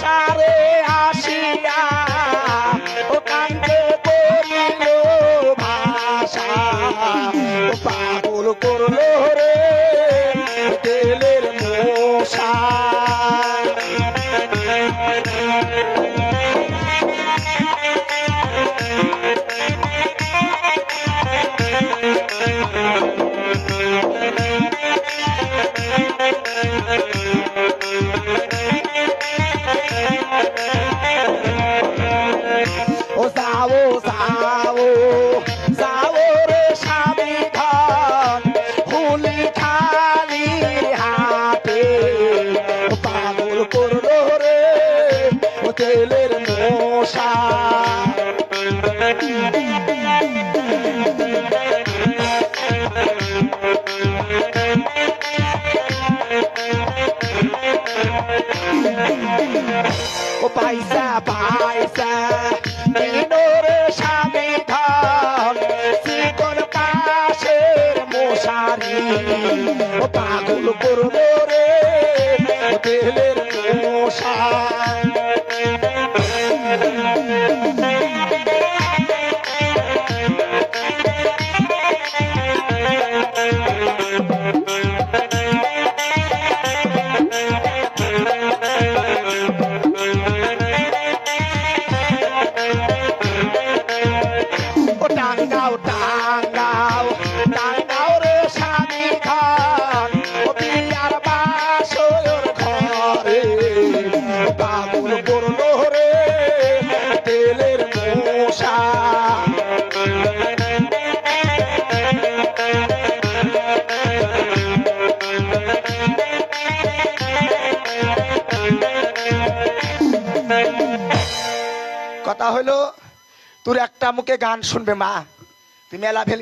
সারে আসিয়া ও কান্দে করিল ভাষা ও পাগল করলো রে তেলের মশা ও যাও যাও যাও রে স্বামী ধন হুলি খালি হাতে ও পাগল করলো রে ও তেলের মশা ও পাইসা পাইসা দিনোর স্বামী ধন চিকন কাশের মশারি ও পাগল করলো রে ও তেলের মশা ও টাঙ্গাও টাঙ্গাও টাঙ্গাও রে স্বামী ধন ও বিয়ার বাসর ঘরে ও পাগল করলো রে তেলের মশা কথা হলো তোর একটা মুখে গান শুনবে মা তুমি মেলা ভেল